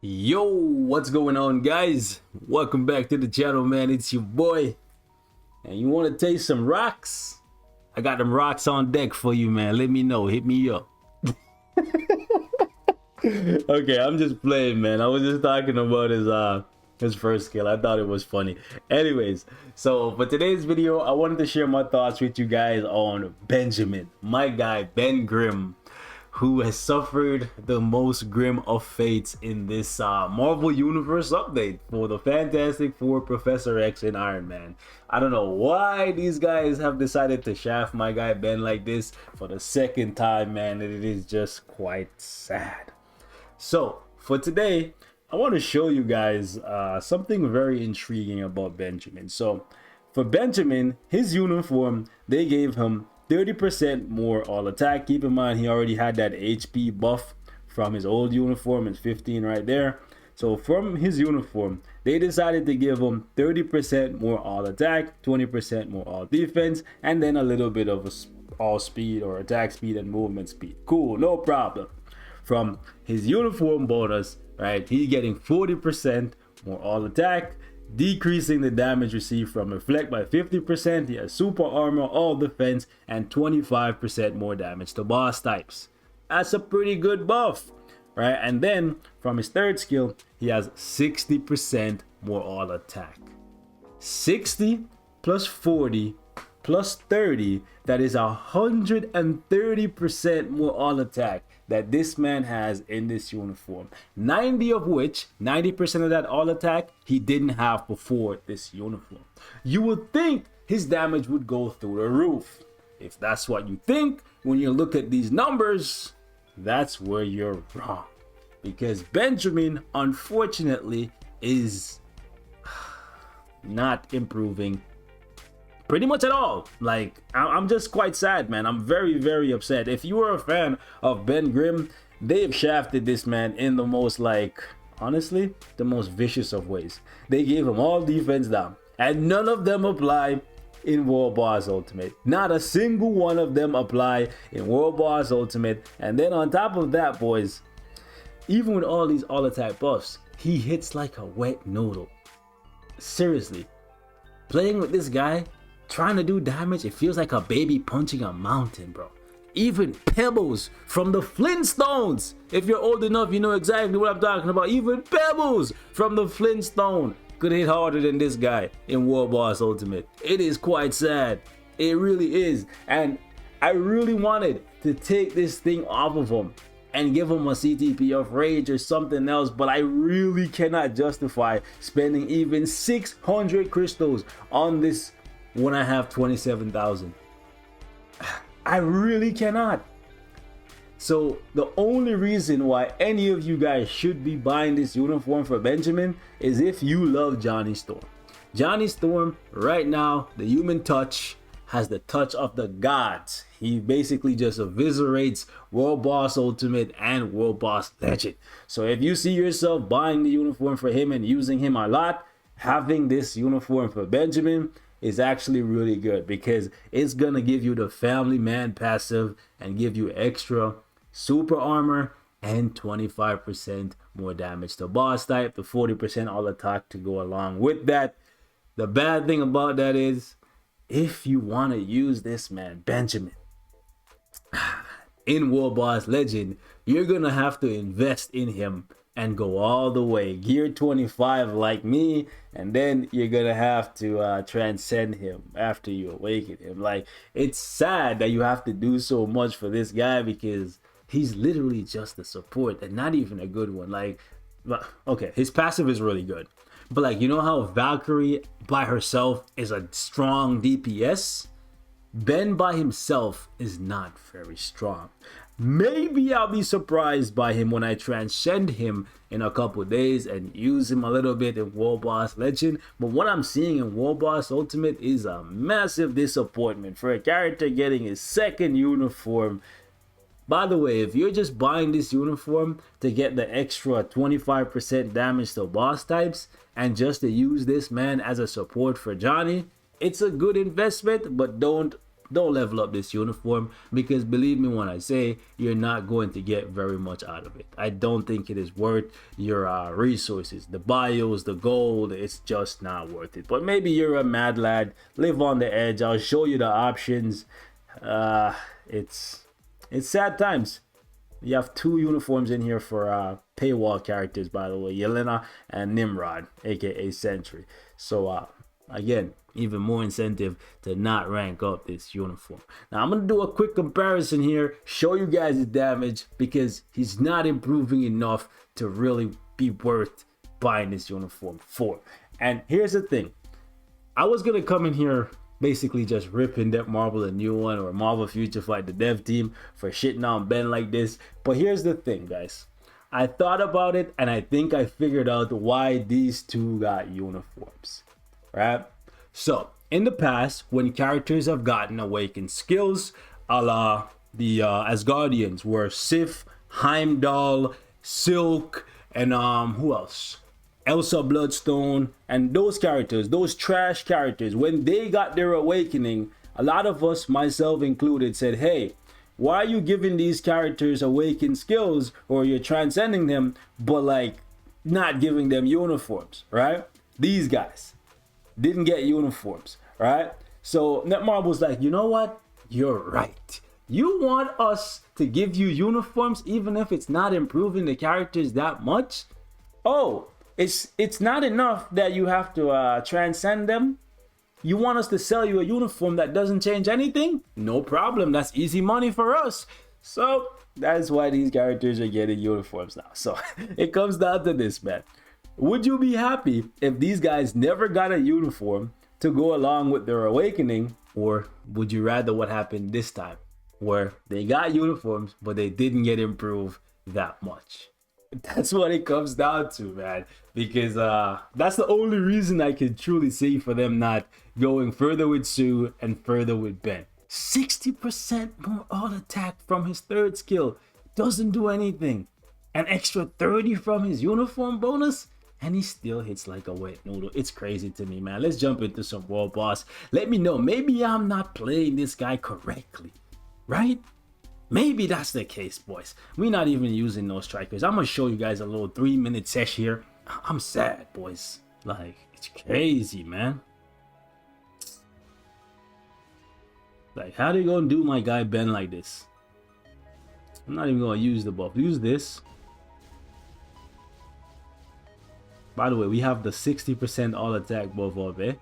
Yo, what's going on, guys? Welcome back to the channel, man. It's your boy. And you want to taste some rocks? I got them rocks on deck for you, man. Let me know. Hit me up. Okay, I'm just playing, man. I was just talking about his first skill. I thought it was funny. Anyways, so for today's video, I wanted to share my thoughts with you guys on Benjamin, my guy Ben Grimm, who has suffered the most grim of fates in this Marvel Universe update for the Fantastic Four, Professor X, and Iron Man. I don't know why these guys have decided to shaft my guy Ben like this for the second time, man. It is just quite sad. So for today, I want to show you guys something very intriguing about Benjamin. So for Benjamin, his uniform, they gave him 30% more all attack. Keep in mind, he already had that HP buff from his old uniform. It's 15 right there. So from his uniform, they decided to give him 30% more all attack, 20% more all defense, and then a little bit of all speed or attack speed and movement speed. Cool, no problem. From his uniform bonus, right, he's getting 40% more all attack, decreasing the damage received from reflect by 50%. He has super armor, all defense, and 25% more damage to boss types. That's a pretty good buff, right? And then from his third skill, he has 60% more all attack. 60 plus 40 plus 30, that is 130% more all attack that this man has in this uniform. 90 of which, 90% of that all attack, he didn't have before this uniform. You would think his damage would go through the roof. If that's what you think when you look at these numbers, that's where you're wrong. Because Benjamin, unfortunately, is not improving pretty much at all. Like, I'm just quite sad, man. I'm very, very upset. If you are a fan of Ben Grimm, they've shafted this man in the most, like, honestly, the most vicious of ways. They gave him all defense down, and none of them apply in World Boss Ultimate. Not a single one of them apply in World Boss Ultimate. And then on top of that, boys, even with all these all attack buffs, he hits like a wet noodle. Seriously, playing with this guy, trying to do damage, it feels like a baby punching a mountain, bro. Even Pebbles from the Flintstones, if you're old enough, you know exactly what I'm talking about. Even Pebbles from the Flintstone could hit harder than this guy in World Boss Ultimate. It is quite sad. It really is. And I really wanted to take this thing off of him and give him a CTP of Rage or something else, but I really cannot justify spending even 600 crystals on this when I have 27,000. I really cannot. So the only reason why any of you guys should be buying this uniform for Benjamin is if you love Johnny Storm. Johnny Storm right now, the human touch, has the touch of the gods. He basically just eviscerates World Boss Ultimate and World Boss Legend. So if you see yourself buying the uniform for him and using him a lot, having this uniform for Benjamin is actually really good, because it's gonna give you the family man passive and give you extra super armor and 25% more damage to boss type, the 40% all attack to go along with that. The bad thing about that is, if you want to use this man Benjamin in World Boss Legend, you're gonna have to invest in him and go all the way gear 25 like me, and then you're gonna have to transcend him after you awaken him. Like, it's sad that you have to do so much for this guy, because he's literally just a support and not even a good one. Like, okay, his passive is really good, but like, you know how Valkyrie by herself is a strong DPS? Ben by himself is not very strong. Maybe I'll be surprised by him when I transcend him in a couple days and use him a little bit in World Boss Legend. But what I'm seeing in World Boss Ultimate is a massive disappointment for a character getting his second uniform. By the way, if you're just buying this uniform to get the extra 25% damage to boss types and just to use this man as a support for Johnny, it's a good investment, but don't don't level up this uniform, because believe me when I say you're not going to get very much out of it. I don't think it is worth your resources, the bios, the gold. It's just not worth it. But maybe you're a mad lad, live on the edge. I'll show you the options. It's sad times. You have 2 uniforms in here for paywall characters, by the way, Yelena and Nimrod, aka Sentry. So again, even more incentive to not rank up this uniform. Now I'm gonna do a quick comparison here, show you guys the damage, because he's not improving enough to really be worth buying this uniform for. And here's the thing, I was gonna come in here basically just ripping Netmarble a new one, or Marvel Future Fight, the dev team, for shitting on Ben like this. But here's the thing, guys, I thought about it and I think I figured out why these 2 got uniforms, right? So in the past, when characters have gotten awakened skills, a la the Asgardians were Sif, Heimdall, Silk, and who else? Elsa Bloodstone, and those characters, those trash characters, when they got their awakening, a lot of us, myself included, said, hey, why are you giving these characters awakened skills, or you're transcending them, but like not giving them uniforms, right? These guys didn't get uniforms, right? So Netmarble's like, you know what? You're right. You want us to give you uniforms even if it's not improving the characters that much? Oh, it's not enough that you have to transcend them. You want us to sell you a uniform that doesn't change anything? No problem. That's easy money for us. So that's why these characters are getting uniforms now. So it comes down to this, man. Would you be happy if these guys never got a uniform to go along with their awakening? Or would you rather what happened this time, where they got uniforms but they didn't get improved that much? That's what it comes down to, man, because that's the only reason I can truly see for them not going further with Sue and further with Ben. 60% more all attack from his 3rd skill doesn't do anything. An extra 30 from his uniform bonus, and he still hits like a wet noodle. It's crazy to me, man. Let's jump into some World Boss. Let me know, maybe I'm not playing this guy correctly, right? Maybe that's the case, boys. We're not even using those strikers. I'm gonna show you guys a little 3-minute sesh here. I'm sad, boys. Like, it's crazy, man. Like, how they gonna do my guy Ben like this? I'm not even gonna use the buff. Use this. By the way, we have the 60% all attack buff up, eh?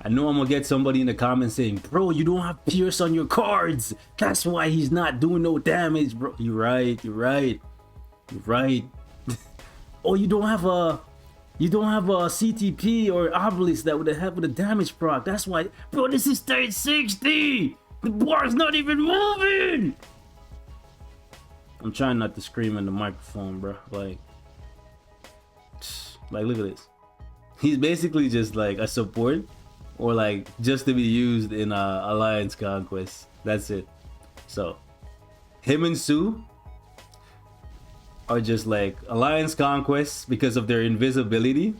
I know I'm gonna get somebody in the comments saying, bro, you don't have Pierce on your cards. That's why he's not doing no damage, bro. You're right. Oh, you don't have a CTP or Obelisk that would have with a damage proc. That's why, bro, this is 360. The bar's not even moving. I'm trying not to scream in the microphone, bro. Like look at this. He's basically just like a support, or like just to be used in Alliance Conquest. That's it. So him and Sue are just like Alliance Conquest because of their invisibility,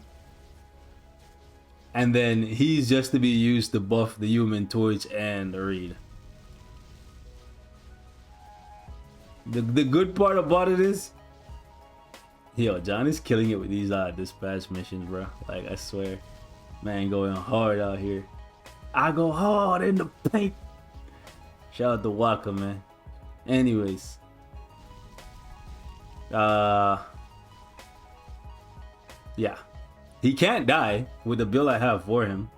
and then he's just to be used to buff the Human Torch and the Reed. The good part about it is, yo, Johnny's killing it with these dispatch missions, bro. Like, I swear, man, going hard out here. I go hard in the paint. Shout out to Waka, man. Anyways, yeah, he can't die with the build I have for him,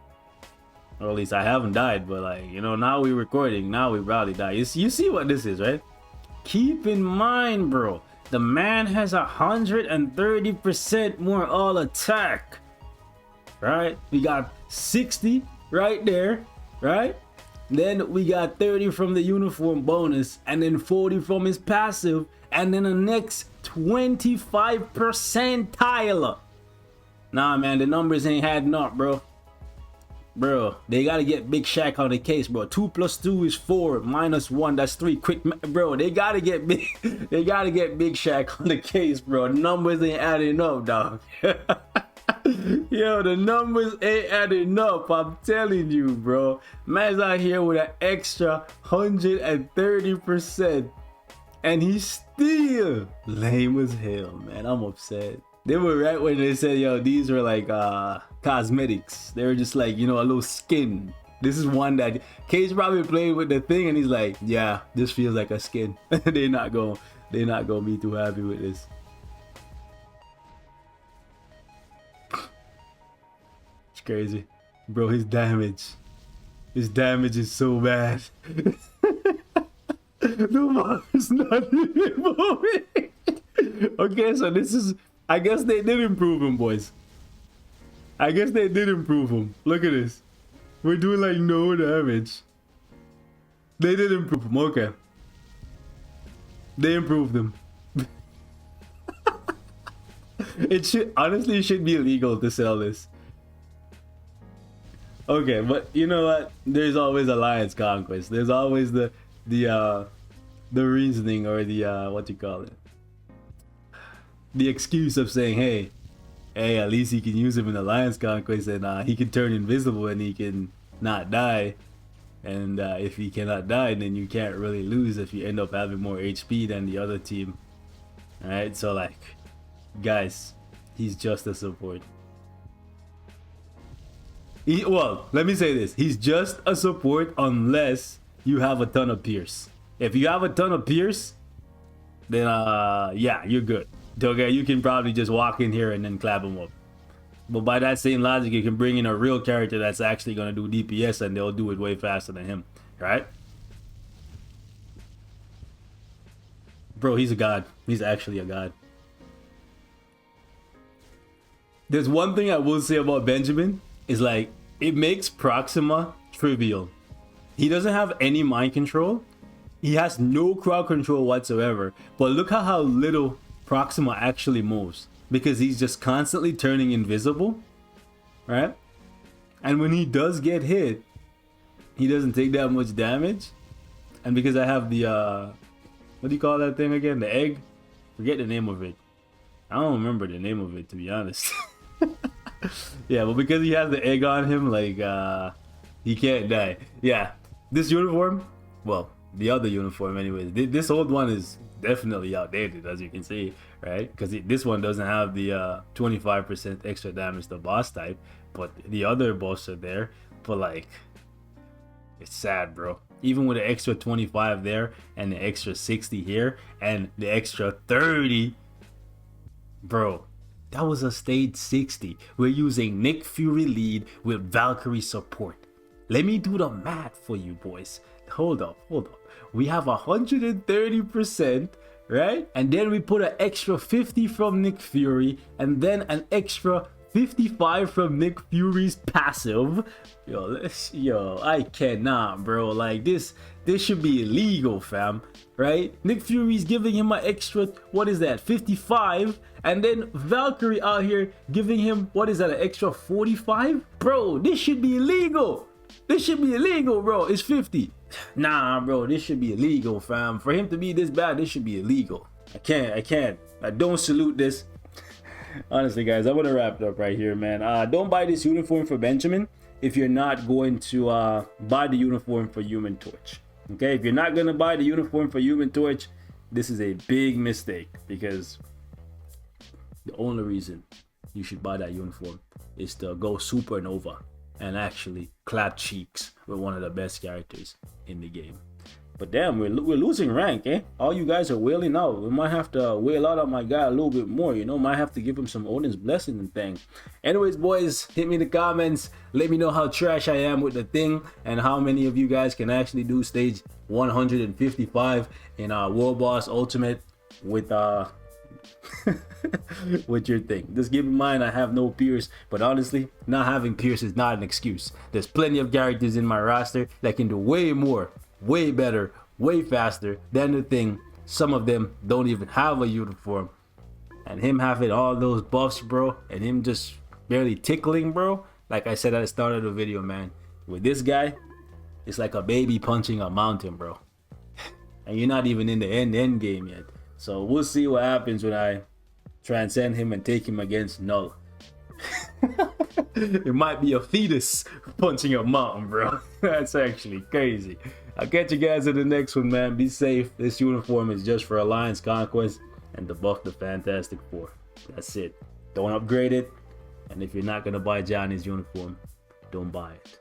or at least I haven't died. But like, you know, now we're recording, now we probably die. You see what this is, right? Keep in mind, bro, the man has 130% more all attack, right? We got 60 right there, right? Then we got 30 from the uniform bonus, and then 40 from his passive, and then the next 25 percentile. Nah, man, the numbers ain't adding up, bro. Bro, they gotta get Big Shaq on the case, bro. 2 + 2 is 4, -1, that's 3. Quick, bro, they gotta get big. They gotta get Big Shaq on the case, bro. Numbers ain't adding up, dog. Yo, the numbers ain't adding up. I'm telling you, bro. Man's out here with an extra 130%. And he's still lame as hell, man. I'm upset. They were right when they said, yo, these were like cosmetics. They were just like, you know, a little skin. This is one that Cage probably played with the thing and he's like, yeah, this feels like a skin. They're not gonna be too happy with this. It's crazy. Bro, his damage is so bad. The bar is not even moving. Okay, so this is, I guess they did improve him, boys. I guess they did improve him. Look at this. We're doing like no damage. They did improve him. Okay. They improved him. It should, honestly, it should be illegal to sell this. Okay, but you know what? There's always Alliance Conquest. There's always the reasoning, or the what you call it? The excuse of saying, hey, at least he can use him in Alliance Conquest, and he can turn invisible and he can not die. And if he cannot die, then you can't really lose if you end up having more HP than the other team. Alright, so like, guys, he's just a support. Well, let me say this. He's just a support unless you have a ton of Pierce. If you have a ton of Pierce, then yeah, you're good. Okay, you can probably just walk in here and then clap him up. But by that same logic, you can bring in a real character that's actually going to do DPS and they'll do it way faster than him, right? Bro, he's a god. He's actually a god. There's one thing I will say about Benjamin, is like, it makes Proxima trivial. He doesn't have any mind control. He has no crowd control whatsoever. But look at how little Proxima actually moves, because he's just constantly turning invisible, right? And when he does get hit, he doesn't take that much damage. And because I have the what do you call that thing again? The egg? Forget the name of it. I don't remember the name of it, to be honest. Yeah, but because he has the egg on him, like he can't die. Yeah, this uniform, well, the other uniform anyways, this old one is definitely outdated, as you can see, right? Because this one doesn't have the 25% extra damage to boss type, but the other boss are there. But like, it's sad, bro. Even with the extra 25 there and the extra 60 here and the extra 30, bro, that was a stage 60. We're using Nick Fury lead with Valkyrie support. Let me do the math for you, boys. Hold up. We have 130%, right? And then we put an extra 50 from Nick Fury, and then an extra 55 from Nick Fury's passive. Yo, I cannot, bro. Like, this should be illegal, fam, right? Nick Fury's giving him an extra, what is that, 55, and then Valkyrie out here giving him, what is that, an extra 45? Bro, this should be illegal. This should be illegal, bro. It's 50. Nah, bro, this should be illegal, fam. For him to be this bad, this should be illegal. I can't. I don't salute this. Honestly, guys, I'm gonna wrap it up right here, man. Don't buy this uniform for Benjamin if you're not going to buy the uniform for Human Torch. Okay, if you're not gonna buy the uniform for Human Torch, this is a big mistake, because the only reason you should buy that uniform is to go supernova and actually clap cheeks with one of the best characters in the game. But damn, we're losing rank, eh? All you guys are wailing out. We might have to wail out on my guy a little bit more, you know? Might have to give him some Odin's blessing and thing. Anyways, boys, hit me in the comments. Let me know how trash I am with the thing, and how many of you guys can actually do stage 155 in World Boss Ultimate with with your thing. Just keep in mind, I have no Pierce, but honestly, not having Pierce is not an excuse. There's plenty of characters in my roster that can do way more, way better, way faster than the thing. Some of them don't even have a uniform, and him having all those buffs, bro, and him just barely tickling, bro, like I said at the start of the video, man, with this guy, it's like a baby punching a mountain, bro. And you're not even in the end game yet. So we'll see what happens when I transcend him and take him against Null. It might be a fetus punching a mountain, bro. That's actually crazy. I'll catch you guys in the next one, man. Be safe. This uniform is just for Alliance Conquest and to buff the Fantastic Four. That's it. Don't upgrade it. And if you're not going to buy Johnny's uniform, don't buy it.